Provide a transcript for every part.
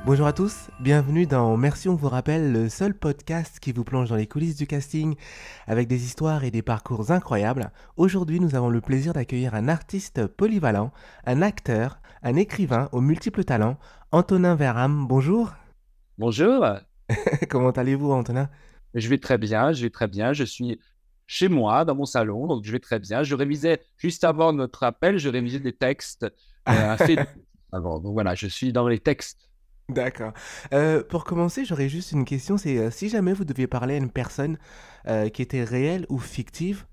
Bonjour à tous, bienvenue dans Merci on vous rappelle, le seul podcast qui vous plonge dans les coulisses du casting avec des histoires et des parcours incroyables. Aujourd'hui, nous avons le plaisir d'accueillir un artiste polyvalent, un acteur, un écrivain aux multiples talents, Antonin Verham. Bonjour, Bonjour, comment allez-vous Antonin? je vais très bien, je vais très bien. Je suis chez moi, dans mon salon, donc je vais très bien. Je révisais, juste avant notre appel, je révisais des textes, un fait avant. Donc voilà, je suis dans les textes. D'accord. Pour commencer, j'aurais juste une question, c'est si jamais vous deviez parler à une personne qui était réelle ou fictive,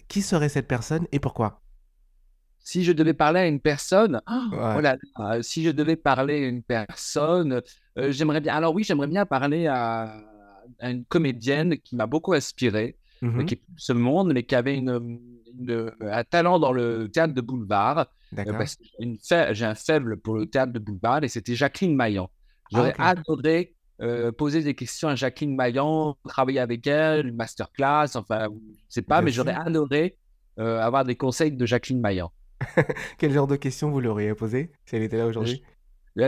qui serait cette personne et pourquoi? Si je devais parler à une personne, oh Ouais. là là, si je devais parler à une personne, j'aimerais bien. Alors oui, j'aimerais bien parler à une comédienne qui m'a beaucoup inspiré, Mhm. qui est plus de ce monde, mais qui avait un talent dans le théâtre de boulevard, D'accord. parce que j'ai un faible pour le théâtre de boulevard, et c'était Jacqueline Maillan. Ah J'aurais ok. adoré poser des questions à Jacqueline Maillan, travailler avec elle, une masterclass, enfin, je ne sais pas, Bien mais j'aurais sûr. adoré avoir des conseils de Jacqueline Maillan. Quel genre de questions vous lui auriez posé si elle était là Je- aujourd'hui?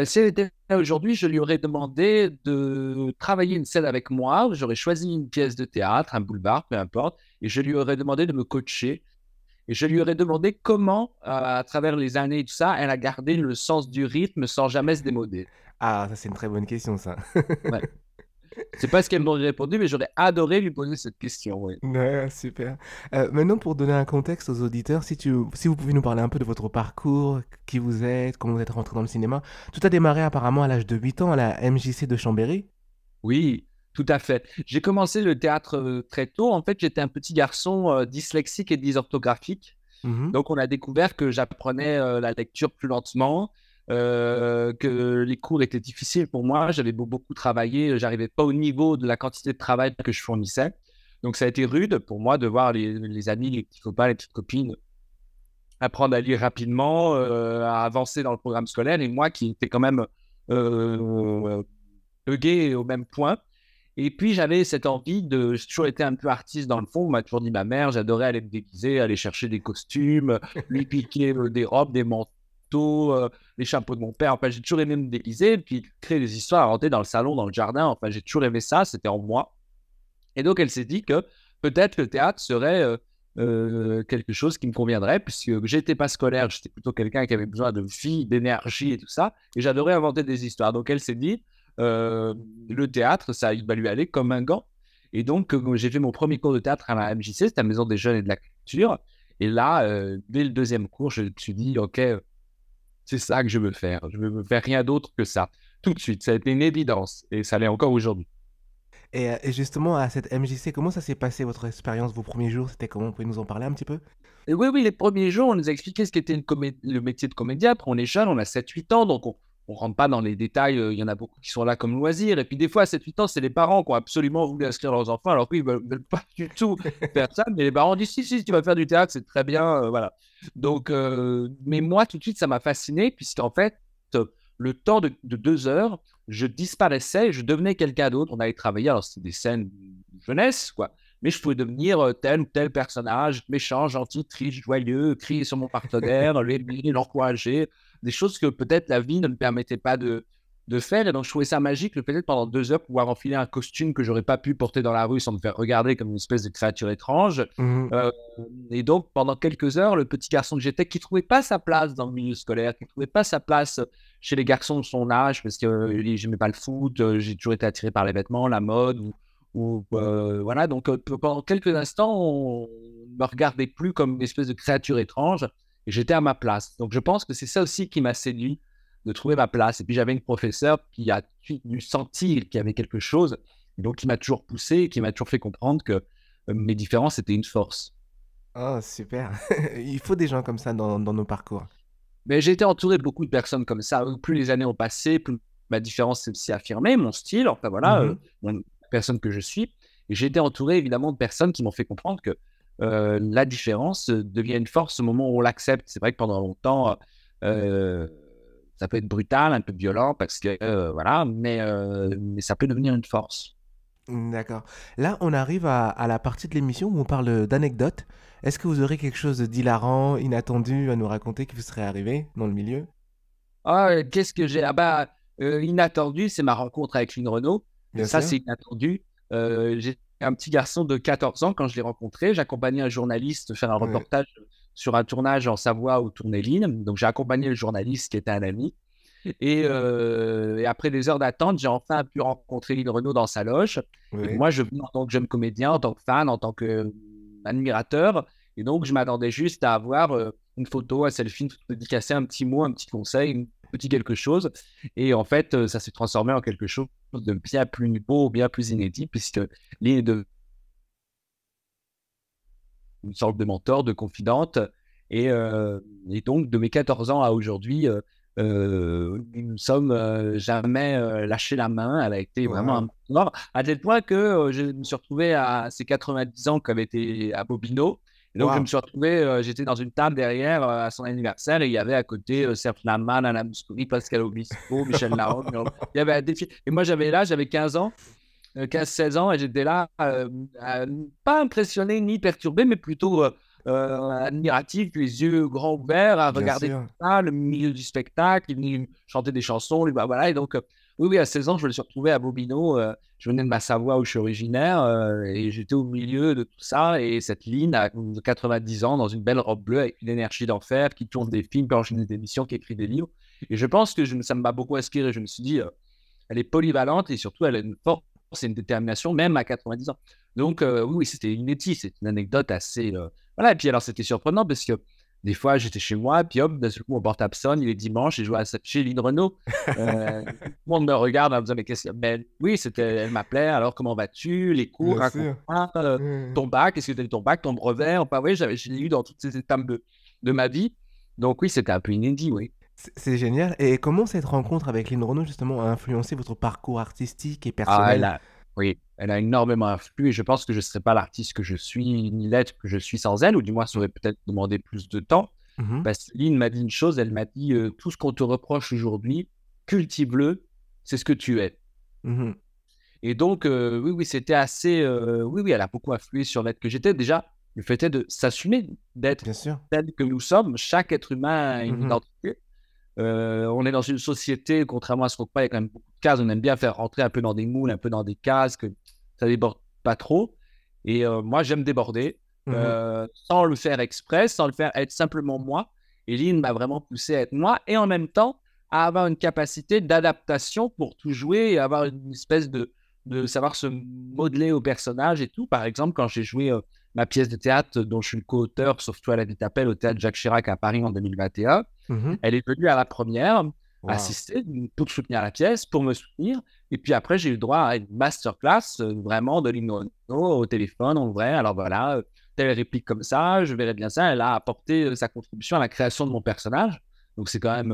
Si elle était là aujourd'hui, je lui aurais demandé de travailler une scène avec moi. J'aurais choisi une pièce de théâtre, un boulevard, peu importe, et je lui aurais demandé de me coacher. Et je lui aurais demandé comment, à travers les années et tout ça, elle a gardé le sens du rythme sans jamais se démoder. Ah, ça c'est une très bonne question ça. Ouais. C'est pas ce qu'elle m'aurait répondu, mais j'aurais adoré lui poser cette question. Oui. Ouais, super. Maintenant, pour donner un contexte aux auditeurs, si vous pouvez nous parler un peu de votre parcours, qui vous êtes, comment vous êtes rentré dans le cinéma. Tout a démarré apparemment à l'âge de 8 ans à la MJC de Chambéry. Oui, tout à fait. J'ai commencé le théâtre très tôt. En fait, j'étais un petit garçon dyslexique et dysorthographique. Mhm. Donc, on a découvert que j'apprenais la lecture plus lentement, que les cours étaient difficiles pour moi. J'avais beaucoup travaillé, j'arrivais pas au niveau de la quantité de travail que je fournissais. Donc, ça a été rude pour moi de voir les amis, les petits copains, les petites copines apprendre à lire rapidement, à avancer dans le programme scolaire, et moi qui étais quand même euh, bugué au même point. Et puis, j'avais cette envie de. J'ai toujours été un peu artiste dans le fond. On m'a toujours dit ma mère, j'adorais aller me déguiser, aller chercher des costumes, lui piquer des robes, des manteaux, les chapeaux de mon père. Enfin, j'ai toujours aimé me déguiser, puis créer des histoires, inventer dans le salon, dans le jardin. Enfin, j'ai toujours aimé ça, c'était en moi. Et donc, elle s'est dit que peut-être le théâtre serait quelque chose qui me conviendrait, puisque j'étais pas scolaire, j'étais plutôt quelqu'un qui avait besoin de vie, d'énergie et tout ça, et j'adorais inventer des histoires. Donc, elle s'est dit, euh, le théâtre, ça il va lui aller comme un gant. Et donc, j'ai fait mon premier cours de théâtre à la MJC, c'était la Maison des Jeunes et de la Culture. Et là, dès le deuxième cours, je me suis dit, OK, c'est ça que je veux faire. Je veux faire rien d'autre que ça. Tout de suite, ça a été une évidence, et ça l'est encore aujourd'hui. Et justement, à cette MJC, comment ça s'est passé votre expérience, vos premiers jours? C'était comment? Vous pouvez nous en parler un petit peu? Et oui, oui, les premiers jours, on nous a expliqué ce qu'était le métier de comédien. Après, on est jeune, on a 7-8 ans, donc on ne rentre pas dans les détails. Il y en a beaucoup qui sont là comme loisir. Et puis, des fois, à 7-8 ans, c'est les parents qui ont absolument voulu inscrire leurs enfants, alors qu'ils ne veulent pas du tout faire ça. Mais les parents disent, si, tu vas faire du théâtre, c'est très bien. Voilà. Donc, mais moi, tout de suite, ça m'a fasciné, puisqu'en fait, le temps de 2 heures, je disparaissais, je devenais quelqu'un d'autre. On allait travailler, alors c'était des scènes de jeunesse, quoi, mais je pouvais devenir tel ou tel personnage, méchant, gentil, triste, joyeux, crier sur mon partenaire, l'encourager, des choses que peut-être la vie ne me permettait pas de faire. Et donc, je trouvais ça magique, le fait pendant 2 heures pouvoir enfiler un costume que j'aurais pas pu porter dans la rue sans me faire regarder comme une espèce de créature étrange. Mhm. Euh, et donc, pendant quelques heures, le petit garçon que j'étais, qui trouvait pas sa place dans le milieu scolaire, qui trouvait pas sa place chez les garçons de son âge, parce que j'aimais pas le foot, j'ai toujours été attiré par les vêtements, la mode, voilà, donc pendant quelques instants, on ne me regardait plus comme une espèce de créature étrange et j'étais à ma place. Donc je pense que c'est ça aussi qui m'a séduit, de trouver ma place. Et puis j'avais une professeure qui a dû sentir qu'il y avait quelque chose, et donc qui m'a toujours poussé, et qui m'a toujours fait comprendre que mes différences étaient une force. Oh, super. Il faut des gens comme ça dans nos parcours. Mais j'ai été entouré de beaucoup de personnes comme ça. Plus les années ont passé, plus ma différence s'est aussi affirmée, mon style, enfin voilà, Mhm. la personne que je suis. Et j'ai été entouré évidemment de personnes qui m'ont fait comprendre que la différence devient une force au moment où on l'accepte. C'est vrai que pendant longtemps, euh, ça peut être brutal, un peu violent, parce que voilà, mais ça peut devenir une force. D'accord. Là, on arrive à la partie de l'émission où on parle d'anecdotes. Est-ce que vous aurez quelque chose d'hilarant, inattendu à nous raconter qui vous serait arrivé dans le milieu? Ah, qu'est-ce que j'ai? Ah bah, Inattendu, c'est ma rencontre avec Lynn Renault. Bien Ça, sûr. c'est inattendu. J'ai un petit garçon de 14 ans quand je l'ai rencontré. J'accompagnais un journaliste faire un Ouais, reportage sur un tournage en Savoie où tournait Lynn. Donc, j'ai accompagné le journaliste qui était un ami. Et après des heures d'attente, j'ai enfin pu rencontrer Lynn Renault dans sa loge. Et ouais. moi, je venais en tant que jeune comédien, en tant que fan, en tant qu'admirateur. Et donc, je m'attendais juste à avoir une photo, un selfie, une photo dédicacée, un petit mot, un petit conseil, un petit quelque chose. Et en fait, ça s'est transformé en quelque chose de bien plus beau, bien plus inédit, puisque Lynn est devenue une sorte de mentor, de confidente. Et, euh, et donc, de mes 14 ans à aujourd'hui, nous ne sommes jamais lâché la main. Elle a été vraiment un Waouh. mentor, à tel point que je me suis retrouvé à ses 90 ans, comme était à Bobino. Et donc, je me Waouh. suis retrouvé, j'étais dans une table derrière à son anniversaire et il y avait à côté Serge Lama, Nana Mouskouri, Pascal Obispo, Michel Larocque. Il y avait un défi. Et moi, j'avais 15 ans 15-16 ans et j'étais là, pas impressionné ni perturbé, mais plutôt admiratif, les yeux grands ouverts, à Bien regarder tout sûr. ça, le milieu du spectacle, il venait chanter des chansons, voilà. Et donc, oui, oui, à 16 ans, je me suis retrouvé à Bobino. Je venais de ma Savoie où je suis originaire et j'étais au milieu de tout ça. Et cette ligne à 90 ans, dans une belle robe bleue, avec une énergie d'enfer, qui tourne des films, qui enchaîne des émissions, qui écrit des livres. Et je pense que ça m'a beaucoup inspiré. Je me suis dit, elle est polyvalente et surtout, elle a une force et une détermination, même à 90 ans. Donc, oui, oui, c'était inédit. C'est une anecdote assez. Voilà. Et puis, alors, c'était surprenant parce que des fois, j'étais chez moi, puis hop, d'un seul coup, mon portable sonne, il est dimanche, et je vois chez Lynn Renault. Tout le monde me regarde en me disant, mais qu'est-ce que. Mais oui, elle m'appelait, alors comment vas-tu? Les cours, Bien sûr. raconte-moi, Ouais. ton bac, est-ce que tu as eu ton bac, ton brevet? Enfin, oui, je l'ai eu dans toutes ces étapes de ma vie. Donc, oui, c'était un peu inédit, oui. C'est génial. Et comment cette rencontre avec Lynn Renault, justement, a influencé votre parcours artistique et Ah, personnel? oui, elle a énormément influé et je pense que je ne serais pas l'artiste que je suis, ni l'être que je suis sans elle, ou du moins ça Mmh. aurait peut-être demandé plus de temps. Mmh. Parce que Lynn m'a dit une chose, elle m'a dit tout ce qu'on te reproche aujourd'hui, cultive-le, c'est ce que tu es. Mmh. Et donc, oui, oui, c'était assez. Oui, oui, elle a beaucoup influé sur l'être que j'étais. Déjà, le fait est de s'assumer, d'être Bien sûr. tel que nous sommes. Chaque être humain a une Mmh. identité. On est dans une société, contrairement à ce qu'on croit, il y a quand même beaucoup de cases. On aime bien faire rentrer un peu dans des moules, un peu dans des cases, que ça déborde pas trop. Et moi, j'aime déborder, Mmh. sans le faire exprès, sans le faire être simplement moi. Et Lynn m'a vraiment poussé à être moi, et en même temps, à avoir une capacité d'adaptation pour tout jouer, et avoir une espèce de savoir se modeler au personnage et tout. Par exemple, quand j'ai joué ma pièce de théâtre, dont je suis le co-auteur, sauf toi, la vie t'appelle, au théâtre Jacques Chirac à Paris en 2021, Mmh. elle est venue à la première Waouh. assister pour soutenir la pièce, pour me soutenir. Et puis après, j'ai eu le droit à une masterclass vraiment de Lino au téléphone, en vrai. Alors voilà, telle réplique comme ça, je verrai bien ça. Elle a apporté sa contribution à la création de mon personnage. Donc c'est quand même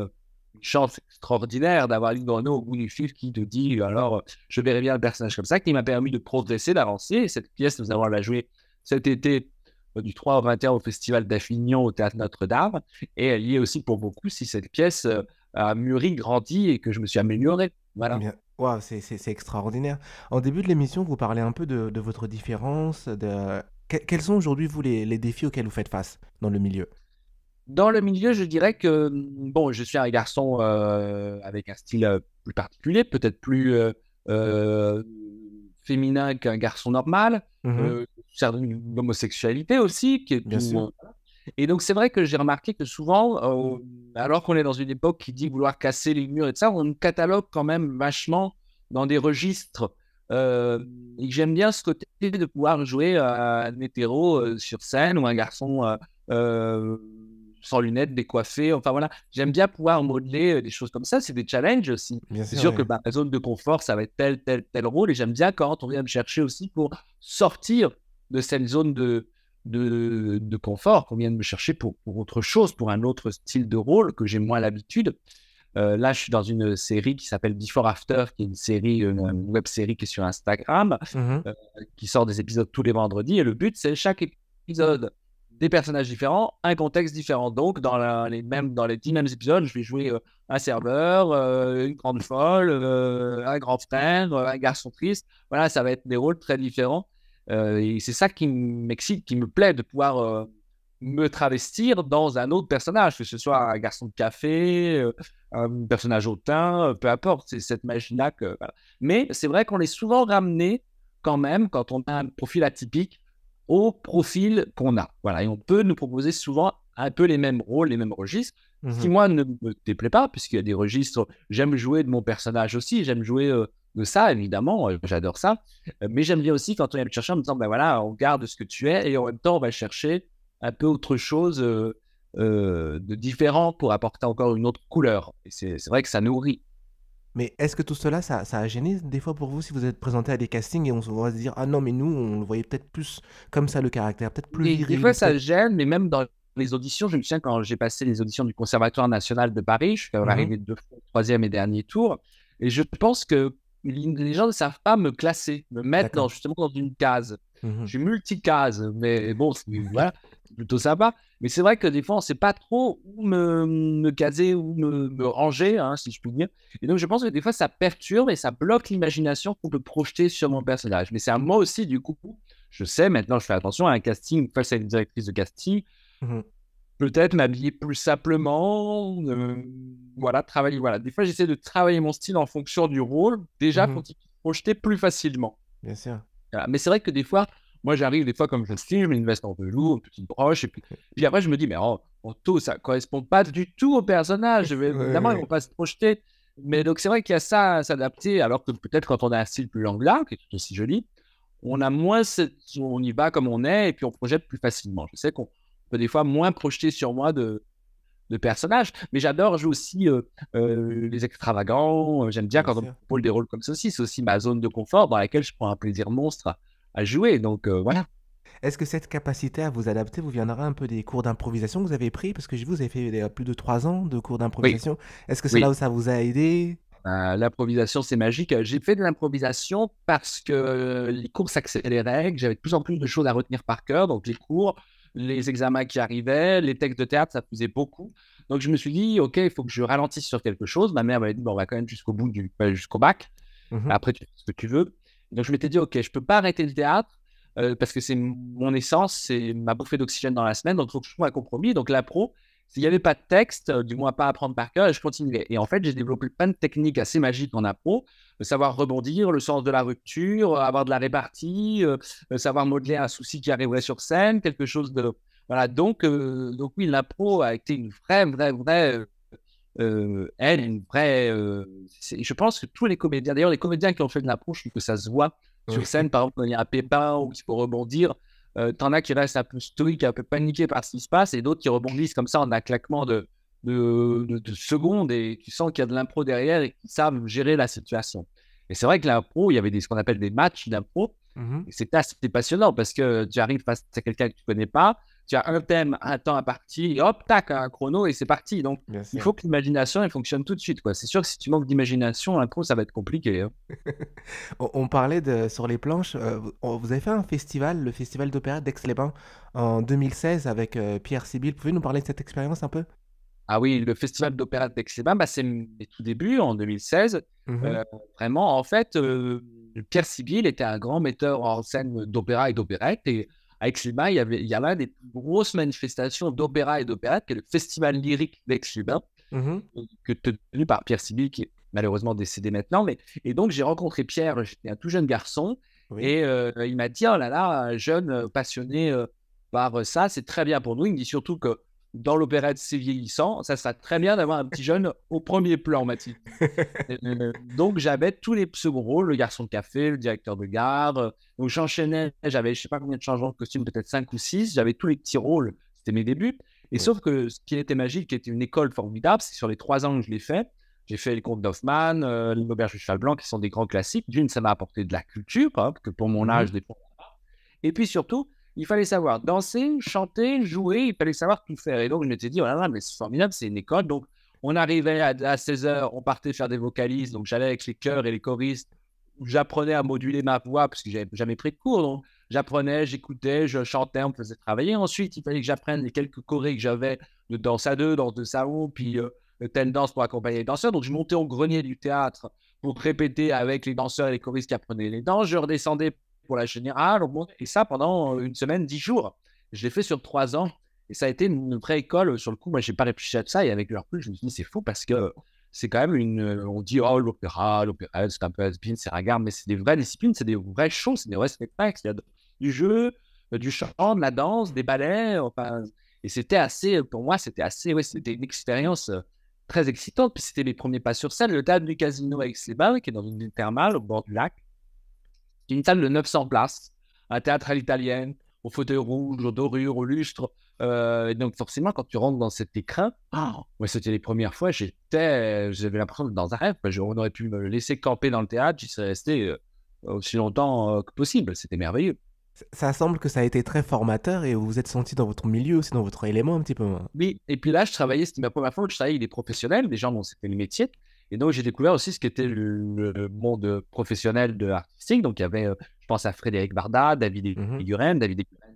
une chance extraordinaire d'avoir Lino au bout du fil qui te dit alors je verrai bien le personnage comme ça, qui m'a permis de progresser, d'avancer. Et cette pièce, nous allons la jouer cet été du 3 au 21 au Festival d'Avignon au Théâtre Notre-Dame. Et elle y est aussi pour beaucoup si cette pièce a mûri, grandi et que je me suis amélioré. Voilà. Bien. Waouh, c'est extraordinaire. En début de l'émission, vous parlez un peu de votre différence, de quels sont aujourd'hui, vous, les défis auxquels vous faites face dans le milieu? Dans le milieu, je dirais que, bon, je suis un garçon avec un style plus particulier, peut-être plus euh, féminin qu'un garçon normal, Mmh. une homosexualité aussi, qui est Bien tout. sûr. Et donc, c'est vrai que j'ai remarqué que souvent, alors qu'on est dans une époque qui dit vouloir casser les murs et tout ça, on catalogue quand même vachement dans des registres. Et j'aime bien ce côté de pouvoir jouer un hétéro sur scène ou un garçon euh, sans lunettes, décoiffé. Enfin voilà, j'aime bien pouvoir modeler des choses comme ça. C'est des challenges aussi. Bien C'est sûr, sûr oui. que ma zone de confort, ça va être tel rôle. Et j'aime bien quand on vient me chercher aussi pour sortir de cette zone de confort, qu'on vient de me chercher pour autre chose, pour un autre style de rôle que j'ai moins l'habitude. Là, je suis dans une série qui s'appelle Before After, qui est une série, une web série qui est sur Instagram, Mmh. euh, qui sort des épisodes tous les vendredis. Et le but, c'est chaque épisode des personnages différents, un contexte différent. Donc, dans les 10 mêmes épisodes, je vais jouer un serveur, une grande folle, un grand frère, un garçon triste. Voilà, ça va être des rôles très différents. Et c'est ça qui m'excite, qui me plaît de pouvoir me travestir dans un autre personnage, que ce soit un garçon de café, un personnage hautain, peu importe, c'est cette magie-là que... Voilà. Mais c'est vrai qu'on est souvent ramené quand même, quand on a un profil atypique, au profil qu'on a. Voilà, et on peut nous proposer souvent un peu les mêmes rôles, les mêmes registres, ce qui, Mhm. moi, ne me déplaît pas, puisqu'il y a des registres, j'aime jouer de mon personnage aussi, j'aime jouer de ça, évidemment, j'adore ça, mais j'aime bien aussi quand on vient me chercher en me disant, ben voilà, on garde ce que tu es, et en même temps, on va chercher un peu autre chose de différent pour apporter encore une autre couleur. Et c'est vrai que ça nourrit. Mais est-ce que tout cela, ça a gêné des fois pour vous si vous êtes présenté à des castings et on se voit se dire ah non mais nous on le voyait peut-être plus comme ça le caractère, peut-être plus Des viril fois, ou ça peut-être. gêne, mais même dans les auditions, je me souviens quand j'ai passé les auditions du Conservatoire national de Paris, je suis quand même Mhm. arrivé deux fois au troisième et dernier tour, et je pense que les gens ne savent pas me classer, me mettre D'accord. justement dans une case. Je Mhm. suis multicase, mais bon, voilà, c'est plutôt sympa. Mais c'est vrai que des fois, on ne sait pas trop où me caser, où me ranger, hein, si je puis dire. Et donc, je pense que des fois, ça perturbe et ça bloque l'imagination qu'on peut projeter sur mon personnage. Mais c'est à moi aussi, du coup, je sais, maintenant, je fais attention à un casting, face à une directrice de casting, Mhm. peut-être m'habiller plus simplement, voilà, travailler, voilà. Des fois, j'essaie de travailler mon style en fonction du rôle, déjà Mhm. pour qu'il puisse se projeter plus facilement. Bien sûr. Voilà. Mais c'est vrai que des fois, moi, j'arrive des fois comme je style, une veste en velours, une petite broche, et puis après, je me dis, mais en tout, ça correspond pas du tout au personnage. Ouais, ouais, Évidemment, ils vont ouais. pas se projeter. Mais donc, c'est vrai qu'il y a ça à s'adapter, alors que peut-être quand on a un style plus angulaire, qui est tout aussi joli, on a moins on y va comme on est, et puis on projette plus facilement. Je sais qu'on peut des fois moins projeter sur moi de personnages, mais j'adore jouer aussi les extravagants. J'aime bien Bien quand on me sûr. propose des rôles comme ceci. C'est aussi ma zone de confort dans laquelle je prends un plaisir monstre à jouer. Donc voilà. Est-ce que cette capacité à vous adapter vous viendra un peu des cours d'improvisation que vous avez pris? Parce que j'ai vu, vous avez fait plus de 3 ans de cours Oui, d'improvisation. Est-ce que c'est là où oui. ça vous a aidé? L'improvisation, c'est magique. J'ai fait de l'improvisation parce que les cours s'accéléraient, que j'avais de plus en plus de choses à retenir par cœur. Donc, les cours, les examens qui arrivaient, les textes de théâtre, ça faisait beaucoup. Donc, je me suis dit, OK, il faut que je ralentisse sur quelque chose. Ma mère m'avait dit, bon, on va quand même jusqu'au bac. Mhm. Après, tu fais ce que tu veux. Donc, je m'étais dit, OK, je peux pas arrêter le théâtre parce que c'est mon essence, c'est ma bouffée d'oxygène dans la semaine. Donc, il faut que je trouve un compromis. Donc, l'impro, s'il n'y avait pas de texte, du moins pas à apprendre par cœur, et je continuais. Et en fait, j'ai développé plein de techniques assez magiques en impro, savoir rebondir, le sens de la rupture, avoir de la répartie, savoir modeler un souci qui arriverait sur scène, quelque chose de... Voilà, donc oui, l'impro a été une vraie elle, une vraie. Je pense que tous les comédiens, d'ailleurs, les comédiens qui ont fait de l'impro, je trouve que ça se voit Oui. sur scène, par exemple, quand il y a un pépin ou qu'il faut rebondir, t'en as qui restent un peu stoïques, un peu paniqués par ce qui se passe, et d'autres qui rebondissent comme ça en un claquement de secondes, et tu sens qu'il y a de l'impro derrière et qu'ils savent gérer la situation. Et c'est vrai que l'impro, il y avait ce qu'on appelle des matchs d'impro, Mhm. et c'était assez passionnant parce que tu arrives face à quelqu'un que tu connais pas, tu as un thème, un temps à partir, et hop, tac, un chrono et c'est parti. Donc, Bien il sûr. faut que l'imagination, elle fonctionne tout de suite, quoi. C'est sûr que si tu manques d'imagination, l'impro, ça va être compliqué, hein. On parlait de sur les planches, vous avez fait un festival, le festival d'opéra d'Aix-les-Bains en 2016 avec Pierre Sibyl. Pouvez-vous nous parler de cette expérience un peu? Ah oui, le festival d'opéra d'Aix-les-Bains, bah, c'est mes tout débuts en 2016. Mhm. Euh, Vraiment, en fait, Pierre Sibyl était un grand metteur en scène d'opéra et d'opérette. Et à Aix-les-Bains, il y a l'un des plus grosses manifestations d'opéra et d'opérette, qui est le Festival lyrique d'Aix-les-Bains, Mhm. que tenu par Pierre Sibyl, qui est malheureusement décédé maintenant. Et donc, j'ai rencontré Pierre, j'étais un tout jeune garçon, Oui. et il m'a dit, oh là là, un jeune passionné par ça, c'est très bien pour nous. Il me dit surtout que dans l'opérette, c'est vieillissant, ça sera très bien d'avoir un petit jeune au premier plan, m'a-t-il dit. Donc, j'avais tous les seconds rôles, le garçon de café, le directeur de gare. Donc, j'enchaînais, j'avais je sais pas combien de changements de costume, peut-être 5 ou 6. J'avais tous les petits rôles, c'était mes débuts. Et Oui. sauf que ce qui était magique, qui était une école formidable, c'est sur les 3 ans que je l'ai fait. J'ai fait les contes d'Hoffmann, l'auberge du cheval blanc, qui sont des grands classiques. D'une, ça m'a apporté de la culture, hein, que pour mon Mhm. âge, des fois. Et puis surtout, il fallait savoir danser, chanter, jouer, il fallait savoir tout faire. Et donc, je m'étais dit, oh là là, mais c'est formidable, c'est une école. Donc, on arrivait à 16 heures, on partait faire des vocalises. Donc, j'allais avec les chœurs et les choristes. J'apprenais à moduler ma voix parce que j'avais jamais pris de cours. Donc, j'apprenais, j'écoutais, je chantais, on me faisait travailler. Ensuite, il fallait que j'apprenne les quelques chorés que j'avais de danse à deux, danse de salon, puis telle danse pour accompagner les danseurs. Donc, je montais au grenier du théâtre pour répéter avec les danseurs et les choristes qui apprenaient les danses. Je redescendais pour la générale. Et ça pendant une semaine, 10 jours. Je l'ai fait sur 3 ans. Et ça a été une vraie école. Sur le coup, moi, j'ai pas réfléchi à ça. Et avec le recul, je me suis dit, c'est fou parce que c'est quand même on dit, oh, l'opéra, c'est un peu has-been, c'est ringard, mais c'est des vraies disciplines, c'est des vraies choses, c'est des vrais spectacles. Il y a du jeu, du chant, de la danse, des ballets. Enfin, et c'était assez, pour moi, c'était une expérience très excitante. Puis c'était mes premiers pas sur scène. Le théâtre du Casino avec Aix-les-Bains, qui est dans une ville thermale au bord du lac, qui est une salle de 900 places, un théâtre à l'italienne, au fauteuil rouge, aux dorures, au lustre. Et donc, forcément, quand tu rentres dans cet écran, ouais, c'était les premières fois, j'avais l'impression d'être dans un rêve. On aurait pu me laisser camper dans le théâtre, j'y serais resté aussi longtemps que possible. C'était merveilleux. Ça semble que ça a été très formateur et vous vous êtes senti dans votre milieu aussi, dans votre élément un petit peu. Oui, et puis là, c'était ma première fois où je travaillais avec des professionnels, des gens dont c'était le métier. Et donc, j'ai découvert aussi ce qu'était le monde professionnel de l'artistique. Donc, il y avait, je pense à Frédéric Barda, David Mhm. Eguren,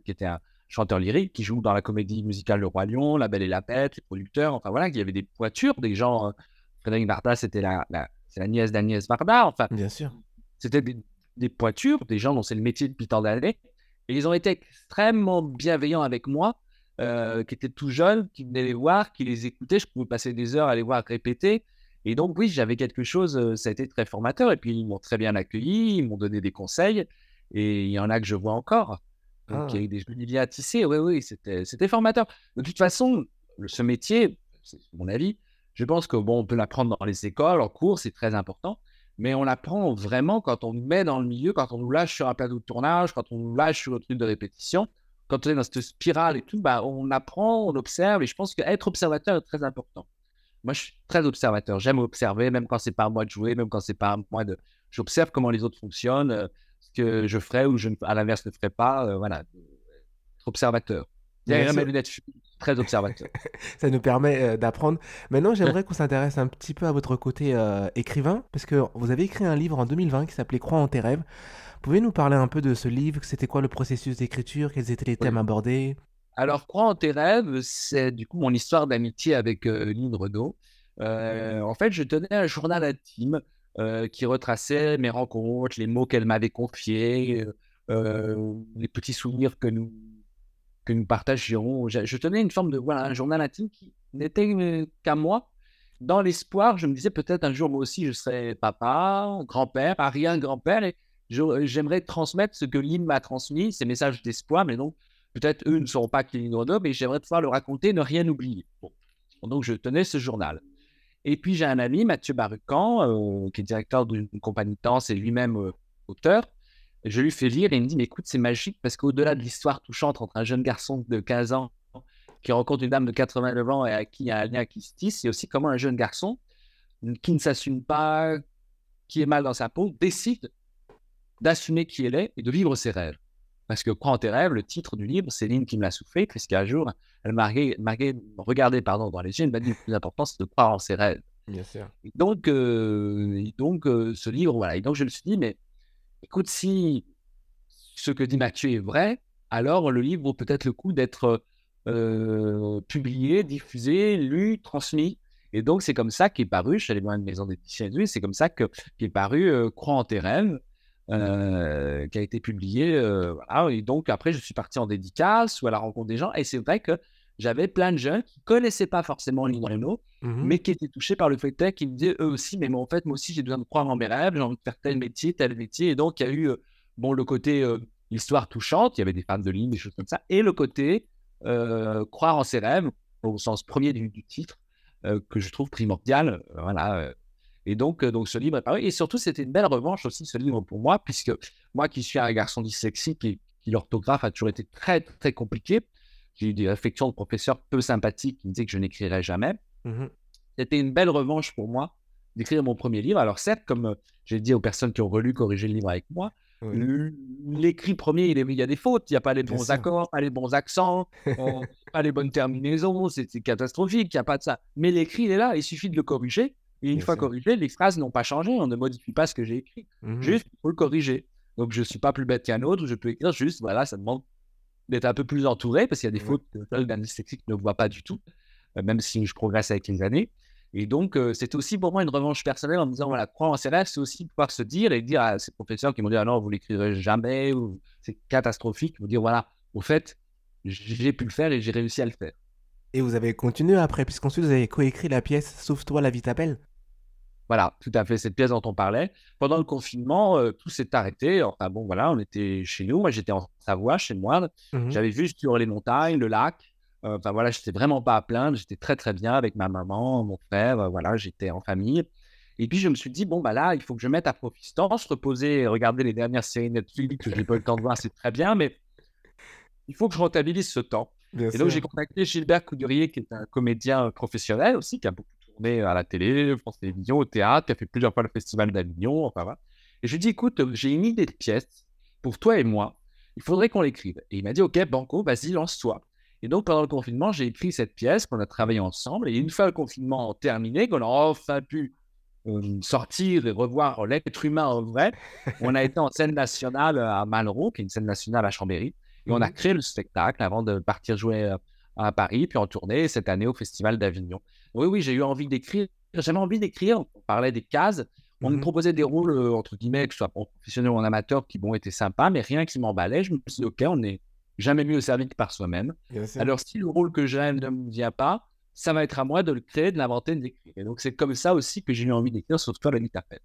qui était un chanteur lyrique, qui joue dans la comédie musicale Le Roi Lion, La Belle et la Bête, les producteurs. Enfin, voilà, il y avait des pointures, des gens. Frédéric Barda, c'était c'est la nièce d'Agnès Barda. Enfin, Bien sûr. c'était des pointures, des gens dont c'est le métier depuis tant d'années. Et ils ont été extrêmement bienveillants avec moi, qui étaient tout jeunes, qui venaient les voir, qui les écoutaient. Je pouvais passer des heures à les voir répéter. Et donc, oui, j'avais quelque chose, ça a été très formateur. Et puis, ils m'ont très bien accueilli, ils m'ont donné des conseils. Et il y en a que je vois encore. Donc, il y a Ah. eu des jolis liens à tisser. Oui, oui, c'était formateur. De toute façon, ce métier, c'est mon avis, je pense que bon, on peut l'apprendre dans les écoles, en cours, c'est très important. Mais on l'apprend vraiment quand on nous met dans le milieu, quand on nous lâche sur un plateau de tournage, quand on nous lâche sur le truc de répétition, quand on est dans cette spirale et tout, bah, on apprend, on observe. Et je pense qu'être observateur est très important. Moi, je suis très observateur. J'aime observer, même quand c'est pas à moi de jouer, même quand c'est pas à moi de. J'observe comment les autres fonctionnent, ce que je ferais ou à l'inverse ne ferais pas. Voilà, être observateur. Bien Derrière mes sûr. lunettes, je suis très observateur. Ça nous permet d'apprendre. Maintenant, j'aimerais qu'on s'intéresse un petit peu à votre côté écrivain, parce que vous avez écrit un livre en 2020 qui s'appelait Crois en tes rêves. Pouvez nous parler un peu de ce livre? C'était quoi le processus d'écriture? Quels étaient les thèmes Oui. abordés? Alors, Crois en tes rêves, c'est du coup mon histoire d'amitié avec Lynn Renaud. En fait, je tenais un journal intime qui retraçait mes rencontres, les mots qu'elle m'avait confiés, les petits souvenirs que nous partagions. Je tenais une forme de, voilà, un journal intime qui n'était qu'à moi. Dans l'espoir, je me disais peut-être un jour, moi aussi, je serai papa, grand-père, arrière-grand-père, et j'aimerais transmettre ce que Lynn m'a transmis, ces messages d'espoir, mais donc peut-être eux ne sauront pas qui est Lynn Renaud, mais j'aimerais pouvoir le raconter, ne rien oublier. Bon. Donc je tenais ce journal. Et puis j'ai un ami, Mathieu Barucan, qui est directeur d'une compagnie de danse et lui-même auteur. Je lui fais lire et il me dit, mais écoute, c'est magique parce qu'au-delà de l'histoire touchante entre un jeune garçon de 15 ans qui rencontre une dame de 89 ans et à qui il y a un lien qui se tisse, c'est aussi comment un jeune garçon qui ne s'assume pas, qui est mal dans sa peau, décide d'assumer qui elle est et de vivre ses rêves. Parce que Crois en tes rêves, le titre du livre, c'est Lynn qui me l'a soufflé, puisqu'un jour, elle m'a regardé dans les yeux, elle m'a dit, le plus important, c'est de croire en ses rêves. Bien sûr. Et donc, ce livre, voilà. Et donc, je me suis dit, mais écoute, si ce que dit Mathieu est vrai, alors le livre vaut peut-être le coup d'être publié, diffusé, lu, transmis. Et donc, c'est comme ça qu'est paru, je suis allé voir une maison d'édition, c'est comme ça qu'est paru Crois en tes rêves, qui a été publié. Voilà. Et donc, après, je suis parti en dédicace ou à la rencontre des gens. Et c'est vrai que j'avais plein de jeunes qui ne connaissaient pas forcément Lynn Renaud, Mhm. mais qui étaient touchés par le fait qui me disaient eux aussi, mais en fait, moi aussi, j'ai besoin de croire en mes rêves, j'ai envie de faire tel métier, tel métier. Et donc, il y a eu bon, le côté histoire touchante, il y avait des fans de Lynn, des choses comme ça, et le côté croire en ses rêves, au sens premier du titre, que je trouve primordial. Voilà. Donc, ce livre est paru. Et surtout, c'était une belle revanche aussi, ce livre pour moi, puisque moi qui suis un garçon dyslexique et qui l'orthographe a toujours été très, très compliqué, j'ai eu des réflexions de professeurs peu sympathiques qui me disaient que je n'écrirais jamais. Mhm. C'était une belle revanche pour moi d'écrire mon premier livre. Alors certes, comme j'ai dit aux personnes qui ont relu, corrigé le livre avec moi, Oui, l'écrit premier, il y a des fautes, il n'y a pas les bien bons sûr. accords, pas les bons accents, pas les bonnes terminaisons, c'est catastrophique, il n'y a pas de ça. Mais l'écrit, il est là, il suffit de le corriger. Et une Bien fois sûr. corrigé, les phrases n'ont pas changé, on ne modifie pas ce que j'ai écrit. Mhm. Juste, il faut le corriger. Donc, je ne suis pas plus bête qu'un autre, je peux écrire juste, voilà, ça demande d'être un peu plus entouré, parce qu'il y a des Ouais. fautes que un dyslexique ne voit pas du tout, même si je progresse avec les années. Et donc, c'était aussi pour moi une revanche personnelle en me disant, voilà, croire en ses rêves, c'est aussi pouvoir se dire et dire à ces professeurs qui m'ont dit, ah non, vous l'écrirez jamais, ou c'est catastrophique, vous dire, voilà, au fait, j'ai pu le faire et j'ai réussi à le faire. Et vous avez continué après, puisqu'ensuite vous avez coécrit la pièce Sauve-toi, la vie t'appelle. Voilà, tout à fait, cette pièce dont on parlait. Pendant le confinement, tout s'est arrêté. Enfin bon, voilà, on était chez nous. Moi, j'étais en Savoie, chez moi. Mhm, J'avais vu sur les montagnes, le lac. Enfin voilà, j'étais vraiment pas à plaindre. J'étais très, très bien avec ma maman, mon frère. Voilà, j'étais en famille. Et puis, je me suis dit, bon, bah là, il faut que je mette à profit ce temps, se reposer et regarder les dernières séries Netflix que je n'ai pas eu le temps de voir, c'est très bien, mais il faut que je rentabilise ce temps. bien Et donc, sûr. j'ai contacté Gilbert Coudurier, qui est un comédien professionnel aussi, qui a beaucoup tourné à la télé, France Télévisions, au théâtre, qui a fait plusieurs fois le Festival d'Avignon, enfin voilà. Et je lui ai dit, écoute, j'ai une idée de pièce pour toi et moi. Il faudrait qu'on l'écrive. Et il m'a dit, OK, Banco, vas-y, lance-toi. Et donc, pendant le confinement, j'ai écrit cette pièce qu'on a travaillé ensemble. Et une fois le confinement terminé, qu'on a enfin pu sortir et revoir l'être humain en vrai, on a été en scène nationale à Malraux, qui est une scène nationale à Chambéry. Et on a Mhm. créé le spectacle avant de partir jouer à Paris, puis en tournée cette année au Festival d'Avignon. Oui, oui, j'ai eu envie d'écrire. J'avais envie d'écrire. On parlait des cases. On me Mhm. proposait des rôles, entre guillemets, que ce soit pour professionnels ou en amateur, qui, bon, étaient sympas, mais rien qui m'emballait. Je me suis dit, OK, on n'est jamais mieux servi que par soi-même. Bien sûr. Alors, si le rôle que j'aime ne me vient pas, ça va être à moi de le créer, de l'inventer, de l'écrire. Et donc, c'est comme ça aussi que j'ai eu envie d'écrire sur toi, la vie t'appelle.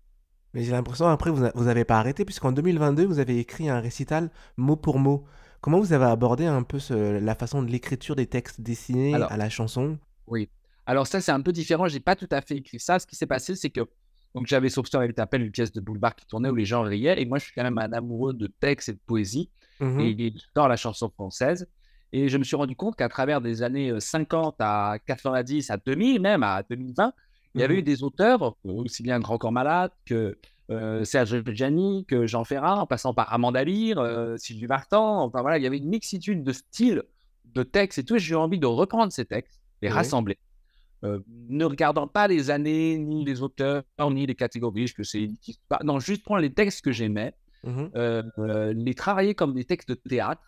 Mais j'ai l'impression, après, vous avez pas arrêté, puisqu'en 2022, vous avez écrit un récital mot pour mot. Comment vous avez abordé un peu la façon de l'écriture des textes dessinés Alors, à la chanson? oui. Alors ça, c'est un peu différent. J'ai pas tout à fait écrit ça. Ce qui s'est passé, c'est que donc j'avais Sauveteur avec t'appelle une pièce de boulevard qui tournait où les gens riaient. Et moi, je suis quand même un amoureux de texte et de poésie Mhm, et dans la chanson française. Et je me suis rendu compte qu'à travers des années 50 à 90 à 2000, même à 2020, il y avait eu mhm, des auteurs, aussi bien Grand Corps Malade que Serge Reggiani, que Jean Ferrat, en passant par Amanda Lear, Sylvie Vartan. Enfin voilà, il y avait une mixitude de styles, de textes et tout. Et j'ai eu envie de reprendre ces textes, les oui. rassembler ne regardant pas les années, ni les auteurs, ni les catégories, que c'est non, juste prendre les textes que j'aimais, Mhm, les travailler comme des textes de théâtre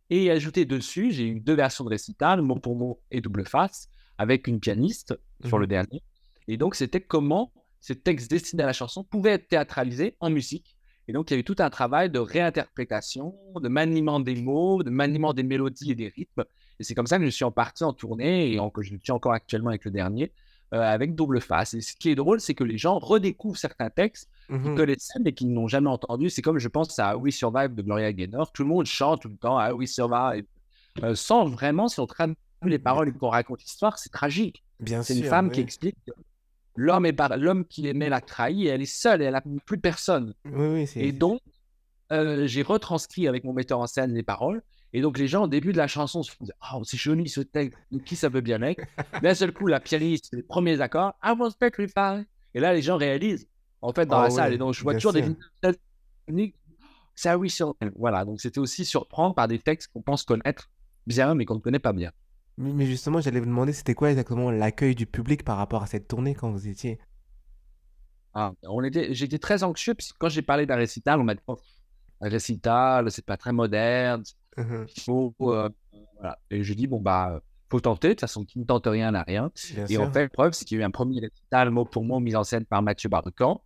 et ajouter dessus, j'ai eu deux versions de récital, mot pour mot et double face, avec une pianiste sur mhm, le dernier. Et donc, c'était comment ces textes destinés à la chanson pouvaient être théâtralisés en musique. Et donc, il y avait tout un travail de réinterprétation, de maniement des mots, de maniement des mélodies et des rythmes. Et c'est comme ça que je suis en partie en tournée et que je le suis encore actuellement avec le dernier, avec double face. Et ce qui est drôle, c'est que les gens redécouvrent certains textes qu'ils mhm. connaissaient mais qu'ils n'ont jamais entendus. C'est comme je pense à We Survive de Gloria Gaynor. Tout le monde chante tout le temps à We Survive. Sans vraiment, si on traduit les paroles et qu'on raconte l'histoire, c'est tragique. Bien C'est une sûr, femme qui oui. explique que l'homme qui aimait l'a trahi et elle est seule et elle n'a plus personne. Oui, oui, Et donc, j'ai retranscrit avec mon metteur en scène les paroles. Et donc, les gens, au début de la chanson, se font dire, oh, c'est joli ce texte, de qui ça veut bien être. D'un seul coup, la pianiste, les premiers accords, I was petrified. Et là, les gens réalisent, en fait, dans oh la salle. Et oui, donc, je vois bien toujours des sûr. visages uniques. C'est ah oui, sur. Voilà. Donc, c'était aussi surprendre par des textes qu'on pense connaître bien, mais qu'on ne connaît pas bien. Mais justement, j'allais vous demander, c'était quoi exactement l'accueil du public par rapport à cette tournée quand vous étiez? Ah, j'étais très anxieux, parce que quand j'ai parlé d'un récital, on m'a dit, oh, un récital, c'est pas très moderne, Mhm, il faut, voilà. Et je dis, bon, bah, faut tenter. De toute façon, qui ne tente rien n'a rien. bien Et en sûr. fait, la preuve, c'est qu'il y a eu un premier récital, mot pour mot, mis en scène par Mathieu Bardecan,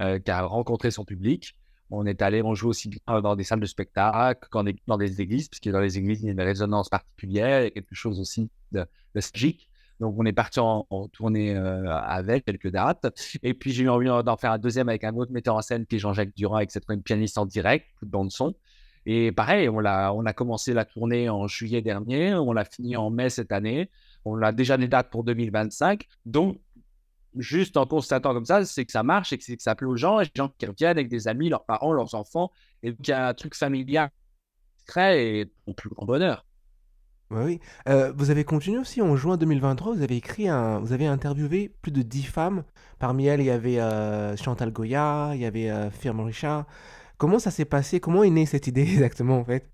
qui a rencontré son public. On est allé, on joue aussi bien dans des salles de spectacle qu'en dans des églises, puisque dans les églises, il y a une résonance particulière, il y a quelque chose aussi de magique. Donc, on est parti en tournée avec quelques dates. Et puis, j'ai eu envie d'en faire un deuxième avec un autre metteur en scène qui est Jean-Jacques Durand, avec cette fois une pianiste en direct, toute bande-son. Et pareil, on a commencé la tournée en juillet dernier, on l'a fini en mai cette année, on a déjà des dates pour 2025. Donc, juste en constatant comme ça, c'est que ça marche et que, que ça plaît aux gens, et les gens qui reviennent avec des amis, leurs parents, leurs enfants, et qu'il y a un truc familial qui se crée et au plus grand bonheur. Ouais, oui. Vous avez continué aussi en juin 2023, vous avez interviewé plus de 10 femmes. Parmi elles, il y avait Chantal Goya, il y avait Firme Richard. Comment ça s'est passé? Comment est née cette idée exactement en fait?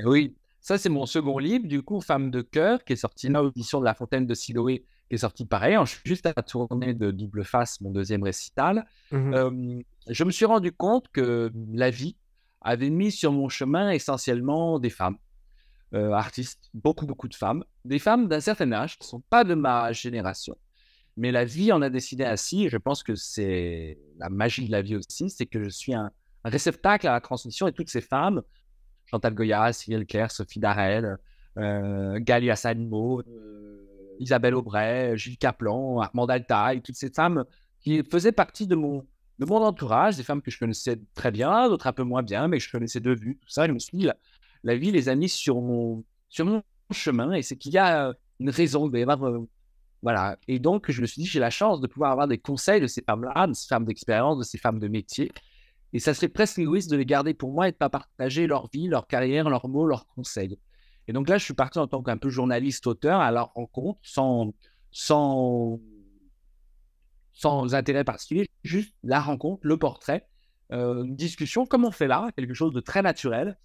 Et oui, ça c'est mon second livre, du coup, Femme de cœur, qui est sorti dans l'édition de La Fontaine de Siloé, qui est sorti pareil. Je suis juste à la tournée de Double Face, mon deuxième récital. Mhm, Je me suis rendu compte que la vie avait mis sur mon chemin essentiellement des femmes, artistes, beaucoup, beaucoup de femmes, des femmes d'un certain âge qui ne sont pas de ma génération. Mais la vie en a décidé ainsi, et je pense que c'est la magie de la vie aussi, c'est que je suis un réceptacle à la transmission, et toutes ces femmes, Chantal Goya, Cyril Claire, Sophie Darel, Galia Salimo, Isabelle Aubray, Gilles Caplan, Armand Altaï, toutes ces femmes qui faisaient partie de mon entourage, des femmes que je connaissais très bien, d'autres un peu moins bien, mais que je connaissais de vue, tout ça. Et je me suis dit, la vie les a mis sur mon chemin, et c'est qu'il y a une raison, il va y avoir, voilà. Et donc, je me suis dit, j'ai la chance de pouvoir avoir des conseils de ces femmes-là, de ces femmes d'expérience, de ces femmes de métier. Et ça serait presque égoïste de les garder pour moi et de ne pas partager leur vie, leur carrière, leurs mots, leurs conseils. Et donc là, je suis parti en tant qu'un peu journaliste, auteur, à leur rencontre, sans, sans intérêt particulier, juste la rencontre, le portrait, une discussion, comme on fait là, quelque chose de très naturel,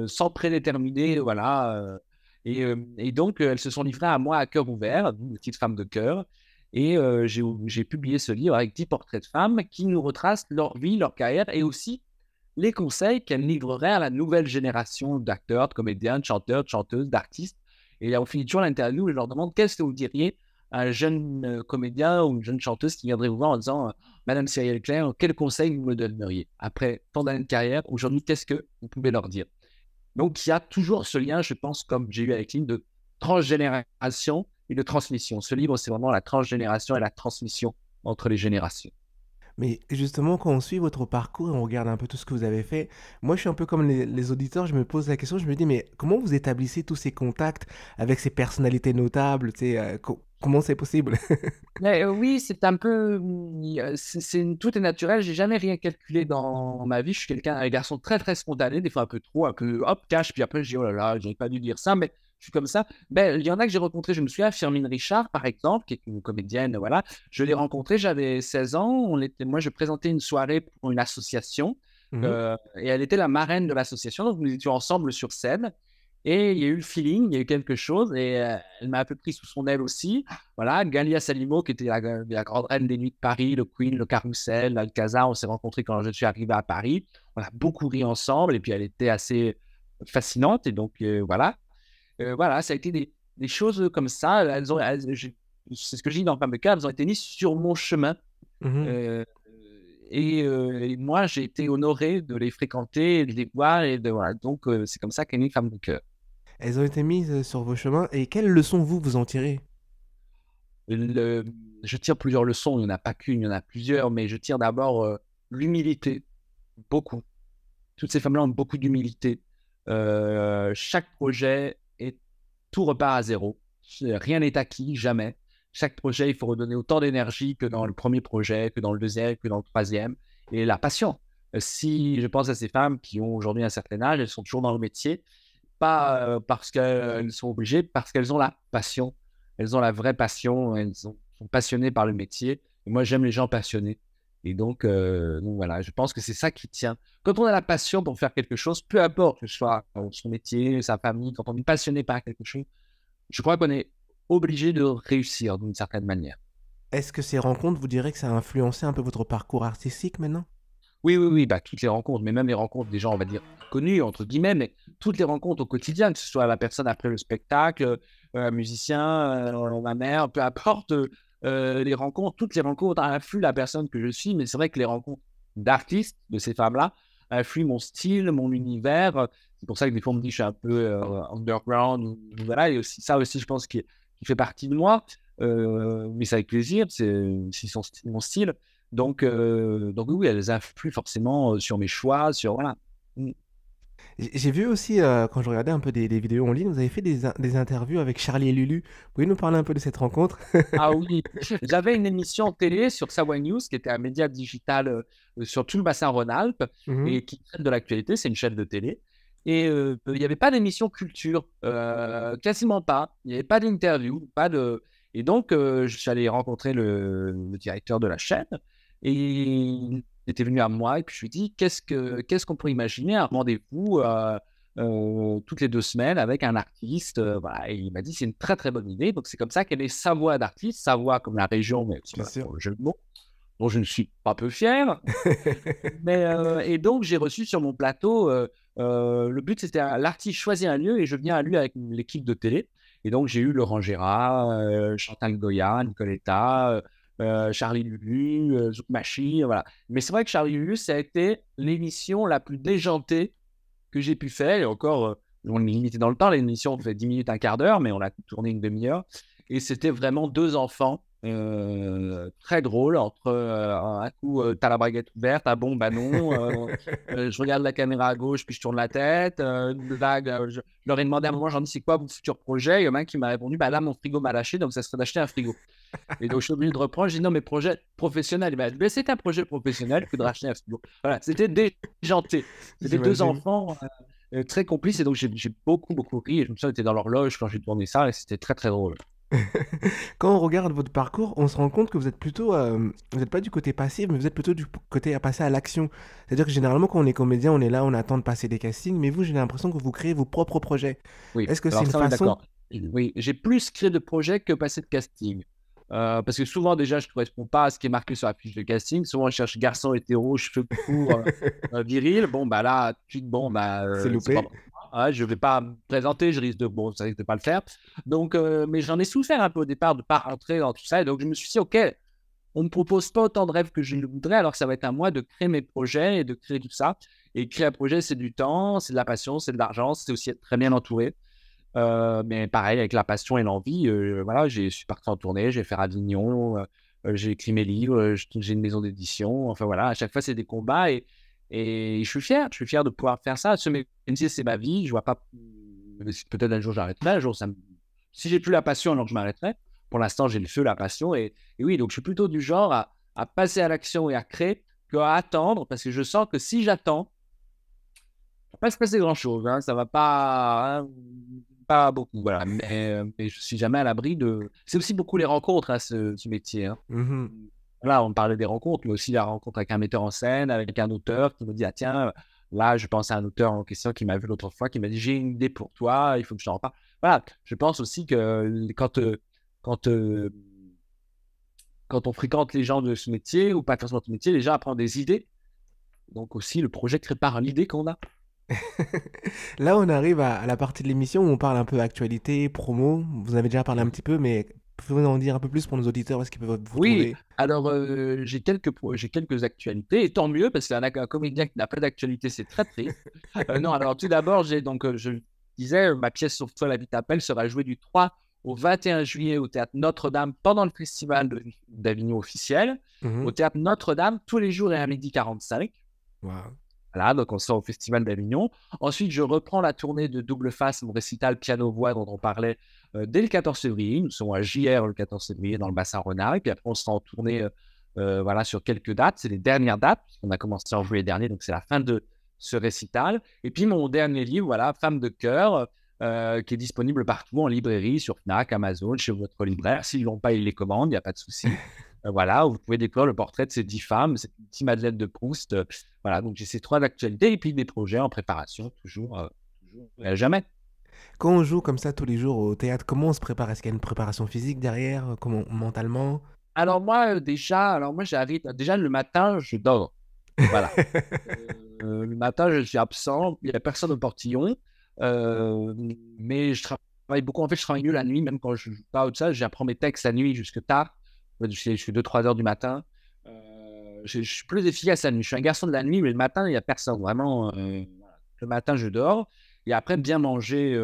sans prédéterminer, voilà. Et donc, elles se sont livrées à moi à cœur ouvert, une petite femme de cœur. Et j'ai publié ce livre avec 10 portraits de femmes qui nous retracent leur vie, leur carrière et aussi les conseils qu'elles livreraient à la nouvelle génération d'acteurs, de comédiens, de chanteurs, de chanteuses, d'artistes. Et on finit toujours l'interview et je leur demande qu'est-ce que vous diriez à un jeune comédien ou une jeune chanteuse qui viendrait vous voir en disant Madame Cyrielle Claire, quel conseil vous me donneriez après tant d'années de carrière, aujourd'hui, qu'est-ce que vous pouvez leur dire? Donc, il y a toujours ce lien, je pense, comme j'ai eu avec Lynn, de transgénération et de transmission. Ce livre, c'est vraiment la transgénération et la transmission entre les générations. Mais justement, quand on suit votre parcours et on regarde un peu tout ce que vous avez fait, moi je suis un peu comme les auditeurs, je me pose la question, je me dis, mais comment vous établissez tous ces contacts avec ces personnalités notables, tu sais, comment c'est possible? Mais, oui, c'est un peu. Tout est naturel. J'ai jamais rien calculé dans ma vie. Je suis un garçon très, très spontané, des fois un peu trop, un peu hop, cash. Puis après, je dis, oh là là, j'aurais pas dû dire ça, mais je suis comme ça. Ben, il y en a que j'ai rencontré. Je me souviens, Firmin Richard, par exemple, qui est une comédienne, voilà. Je l'ai rencontrée, j'avais 16 ans. Moi, je présentais une soirée pour une association. Mhm. Et elle était la marraine de l'association. Donc, nous étions ensemble sur scène. Et il y a eu le feeling, il y a eu quelque chose, et elle m'a un peu pris sous son aile aussi. Voilà, Galia Salimo, qui était la grande reine des nuits de Paris, le Queen, le Carrousel, l'Alcazar, on s'est rencontrés quand je suis arrivé à Paris. On a beaucoup ri ensemble, et puis elle était assez fascinante, et donc voilà. Voilà, ça a été des choses comme ça. C'est ce que je dis dans Femme de Cœur, elles ont été mises sur mon chemin. Mhm. Euh, et moi, j'ai été honoré de les fréquenter, de les voir, voilà. Donc, c'est comme ça qu'est née Femme de Cœur. Elles ont été mises sur vos chemins, et quelles leçons vous en tirez? Le- je tire plusieurs leçons, il n'y en a pas qu'une, il y en a plusieurs, mais je tire d'abord l'humilité, beaucoup. Toutes ces femmes-là ont beaucoup d'humilité. Chaque projet, tout repart à zéro. Rien n'est acquis, jamais. Chaque projet, il faut redonner autant d'énergie que dans le premier projet, que dans le deuxième, que dans le troisième. Et la passion. Si je pense à ces femmes qui ont aujourd'hui un certain âge, elles sont toujours dans le métier, pas parce qu'elles sont obligées, parce qu'elles ont la passion. Elles ont la vraie passion, sont passionnées par le métier. Et moi, j'aime les gens passionnés. Et donc voilà, je pense que c'est ça qui tient. Quand on a la passion pour faire quelque chose, peu importe que ce soit son métier, sa famille, quand on est passionné par quelque chose, je crois qu'on est obligé de réussir d'une certaine manière. Est-ce que ces rencontres, vous direz que ça a influencé un peu votre parcours artistique maintenant? Oui, oui, oui, bah, toutes les rencontres, mais même les rencontres des gens, on va dire, connus, entre guillemets, mais toutes les rencontres au quotidien, que ce soit la personne après le spectacle, un musicien, ma mère, peu importe, les rencontres, toutes les rencontres influent la personne que je suis, mais c'est vrai que les rencontres d'artistes, de ces femmes-là, influent mon style, mon univers. C'est pour ça que des fois, on me dit que je suis un peu underground, voilà, et aussi, ça aussi, je pense, qui fait partie de moi, mais c'est avec plaisir, mon style. Donc oui, elles influent forcément sur mes choix, sur voilà. Mm. J'ai vu aussi, quand je regardais un peu des vidéos en ligne, vous avez fait des interviews avec Charlie et Lulu. Vous pouvez nous parler un peu de cette rencontre? Ah oui, j'avais une émission télé sur Savoie News, qui était un média digital sur tout le bassin Rhône-Alpes Mhm. et qui traite de l'actualité. C'est une chaîne de télé. Et il n'y avait pas d'émission culture, quasiment pas. Il n'y avait pas d'interview, pas de. Et donc, je suis allé rencontrer le directeur de la chaîne et il était venu à moi et puis je lui ai dit qu'est-ce qu'on pourrait imaginer un rendez-vous toutes les 2 semaines avec un artiste. Voilà. Et il m'a dit c'est une très très bonne idée. Donc, c'est comme ça qu'elle est Savoie d'artiste, Savoie comme la région, mais aussi Bien voilà, sûr. pour le jeu de mots, dont je ne suis pas peu fier. Mais, et donc, j'ai reçu sur mon plateau, le but, c'était l'artiste choisit un lieu et je viens à lui avec l'équipe de télé. Et donc, j'ai eu Laurent Gérard, Chantal Goya, Nicoletta, Charlie Lulu, Zouk Machi, voilà. Mais c'est vrai que Charlie Lulu, ça a été l'émission la plus déjantée que j'ai pu faire. Et encore, on est limité dans le temps. L'émission fait 10 minutes, un quart d'heure, mais on a tourné une demi-heure. Et c'était vraiment deux enfants très drôles. Entre un coup, t'as la braguette ouverte, ah bon, bah non. Je regarde la caméra à gauche, puis je tourne la tête. Une blague, je leur ai demandé à un moment, j'en dis, c'est quoi vos futurs projets? Il y en a un qui m'a répondu, bah là, mon frigo m'a lâché, donc ça serait d'acheter un frigo. Et donc, je suis obligé de reprendre. J'ai dit, non, mes projets professionnels. Il m'a dit, mais c'est un projet professionnel que de racheter un frigo. Voilà, c'était déjanté. C'était deux J'imagine. enfants très complices. Et donc, j'ai beaucoup, beaucoup ri. Et je me souviens, j'étais dans l'horloge quand j'ai tourné ça. Et c'était très, très drôle. Quand on regarde votre parcours, on se rend compte que vous êtes plutôt, vous n'êtes pas du côté passif, mais vous êtes plutôt du côté à passer à l'action. C'est-à-dire que généralement, quand on est comédien, on est là, on attend de passer des castings, mais vous, j'ai l'impression que vous créez vos propres projets. Oui, Est-ce que c'est alors une ça, on est façon? d'accord. Oui, j'ai plus créé de projets que passé de casting. Parce que souvent, déjà, je ne correspond pas à ce qui est marqué sur la fiche de casting. Souvent, on cherche garçon hétéro, cheveux courts, viril. Bon, bah là, tout de suite, bon, bah, C'est c'est pas loupé. pour moi. Ouais, je ne vais pas me présenter, je risque de, bon, ça risque de pas le faire. Donc, mais j'en ai souffert un peu au départ de ne pas rentrer dans tout ça. Et donc, je me suis dit, OK, on ne me propose pas autant de rêves que je le voudrais, alors que ça va être à moi de créer mes projets et de créer tout ça. Et créer un projet, c'est du temps, c'est de la passion, c'est de l'argent, c'est aussi être très bien entouré. Mais pareil, avec la passion et l'envie, voilà, je suis parti en tournée, j'ai fait Avignon, j'ai écrit mes livres, j'ai une maison d'édition. Enfin voilà, à chaque fois, c'est des combats et je suis fier de pouvoir faire ça. Ce métier, c'est ma vie. Je vois pas, peut-être un jour j'arrêterai, un jour si j'ai plus la passion, alors je m'arrêterai. Pour l'instant, j'ai le feu, la passion et oui, donc je suis plutôt du genre à passer à l'action et à créer qu'à attendre parce que je sens que si j'attends, va pas se passer grand-chose, hein, ça va pas, hein, pas beaucoup, voilà. Mais je suis jamais à l'abri de. C'est aussi beaucoup les rencontres, hein, ce métier. Hein. Mhm. Là, on parlait des rencontres, mais aussi la rencontre avec un metteur en scène, avec un auteur qui me dit, ah tiens, là, je pense à un auteur en question qui m'a vu l'autre fois, qui m'a dit, j'ai une idée pour toi, il faut que je t'en reparle. Voilà, je pense aussi que quand, euh, quand on fréquente les gens de ce métier, ou pas forcément de ce métier, les gens apprennent des idées. Donc aussi, le projet crée par l'idée qu'on a. Là, on arrive à la partie de l'émission où on parle un peu actualité, promo. Vous en avez déjà parlé un petit peu, mais pouvez-vous en dire un peu plus pour nos auditeurs, où est-ce qu'ils peuvent vous Oui, trouver? alors j'ai quelques actualités, et tant mieux, parce qu'un comédien qui n'a pas d'actualité, c'est très triste. Non, alors tout d'abord, je disais, ma pièce Sauve-toi, la vie t'appelle sera jouée du 3 au 21 juillet au Théâtre Notre-Dame pendant le festival d'Avignon officiel. Au Mhm. Théâtre Notre-Dame, tous les jours et à 12h45. Waouh. Voilà, donc on sort au Festival d'Avignon. Ensuite, je reprends la tournée de Double Face, mon récital piano-voix dont on parlait dès le 14 février. Nous sommes à JR le 14 février dans le bassin Renard. Et puis après, on sera en tournée voilà, sur quelques dates. C'est les dernières dates. On a commencé en juillet dernier, donc c'est la fin de ce récital. Et puis mon dernier livre, voilà, Femme de cœur, qui est disponible partout en librairie, sur Fnac, Amazon, chez votre libraire. S'ils ne l'ont pas, ils les commandent, il n'y a pas de souci. Voilà, où vous pouvez découvrir le portrait de ces 10 femmes, cette petite Madeleine de Proust. Voilà, donc j'ai ces trois actualités et puis des projets en préparation, toujours jamais. Quand on joue comme ça tous les jours au théâtre, comment on se prépare? Est-ce qu'il y a une préparation physique derrière? Comment mentalement? Alors moi, j'arrive, déjà le matin, je dors. Voilà. Le matin, je suis absent, il n'y a personne au portillon, euh, mais je travaille beaucoup. En fait, je travaille mieux la nuit, même quand je joue pas ou de ça, j'apprends mes textes la nuit jusque tard. Je suis 2-3 heures du matin. Je suis plus efficace la nuit. Je suis un garçon de la nuit, mais le matin, il n'y a personne. Vraiment, voilà. Le matin, je dors. Et après, bien manger,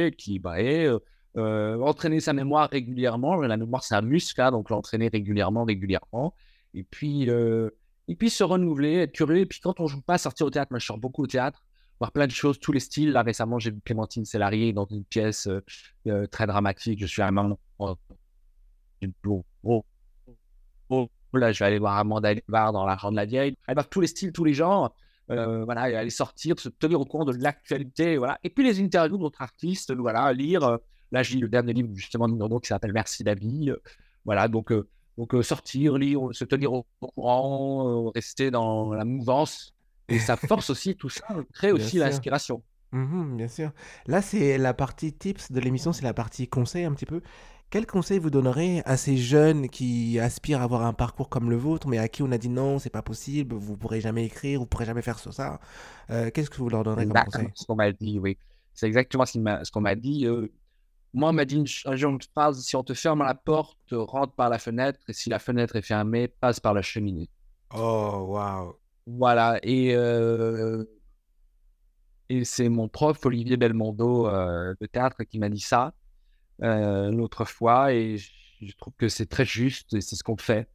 équilibré. Entraîner sa mémoire régulièrement. La mémoire, c'est un muscle, hein, donc l'entraîner régulièrement, régulièrement. Et puis, euh, et puis se renouveler, être curieux. Et puis quand on joue pas, sortir au théâtre. Moi, je sors beaucoup au théâtre, voir plein de choses, tous les styles. Là, récemment, j'ai vu Clémentine Sélarié dans une pièce très dramatique. Je suis un membre du bureau. Là, je vais aller voir Amanda Levar dans L'Argent de la Vieille. Aller voir tous les styles, tous les genres. Voilà, et aller sortir, se tenir au courant de l'actualité. Voilà. Et puis les interviews d'autres artistes, voilà, lire. Là, j'ai lu le dernier livre justement de Nino qui s'appelle Merci la vie. Voilà, donc sortir, lire, se tenir au courant, rester dans la mouvance. Et ça force aussi, tout ça crée Bien aussi sûr. l'inspiration. Mhm, bien sûr. Là, c'est la partie tips de l'émission, c'est la partie conseil un petit peu. Quel conseil vous donnerez à ces jeunes qui aspirent à avoir un parcours comme le vôtre, mais à qui on a dit non, c'est pas possible, vous pourrez jamais écrire, vous pourrez jamais faire ça? Qu'est-ce que vous leur donnerez comme Exactement conseil? ce qu'on m'a dit, oui. C'est exactement ce qu'on m'a dit. Moi, on m'a dit un jour une phrase, si on te ferme la porte, rentre par la fenêtre, et si la fenêtre est fermée, passe par la cheminée. Oh, waouh. Voilà, et Et c'est mon prof, Olivier Belmondo, de théâtre, qui m'a dit ça l'autre fois. Et je trouve que c'est très juste et c'est ce qu'on fait.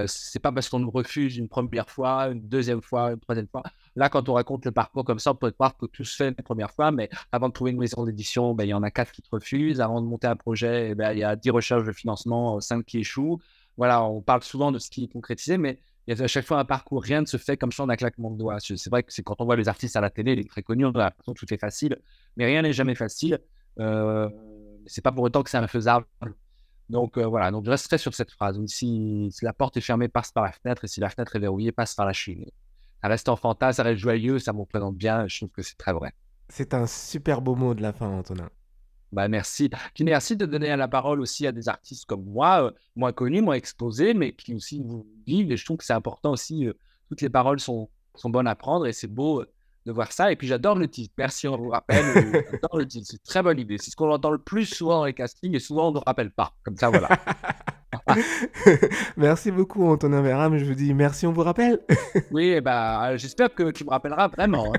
C'est pas parce qu'on nous refuse une première fois, une deuxième fois, une troisième fois. Là, quand on raconte le parcours comme ça, on peut croire que tout se fait la première fois, mais avant de trouver une maison d'édition, il y en a 4 qui te refusent. Avant de monter un projet, il y a 10 recherches de financement, 5 qui échouent. Voilà, on parle souvent de ce qui est concrétisé, mais il y a à chaque fois un parcours. Rien ne se fait comme ça en un claquement de doigts. C'est vrai que c'est quand on voit les artistes à la télé, les très connus, on a l'impression que tout est facile, mais rien n'est jamais facile. C'est pas pour autant que c'est infaisable. Donc voilà, donc je resterai sur cette phrase. Si la porte est fermée, passe par la fenêtre, et si la fenêtre est verrouillée, passe par la cheminée. Ça reste enfantin, ça reste joyeux, ça me représente bien, je trouve que c'est très vrai. C'est un super beau mot de la fin, Antonin. Merci. Puis merci de donner la parole aussi à des artistes comme moi, moins connus, moins exposés, mais qui aussi vous vivent, et je trouve que c'est important aussi, toutes les paroles sont bonnes à prendre, et c'est beau de voir ça. Et puis j'adore le titre, merci, on vous rappelle, j'adore le titre, c'est une très bonne idée. C'est ce qu'on entend le plus souvent dans les castings, et souvent on ne nous rappelle pas, comme ça voilà. Merci beaucoup, Antonin Véram. Je vous dis merci, on vous rappelle. Oui, j'espère que tu me rappelleras vraiment.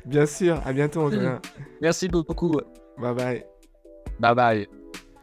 Bien sûr, à bientôt, Antonin. Merci beaucoup. Bye bye. Bye bye.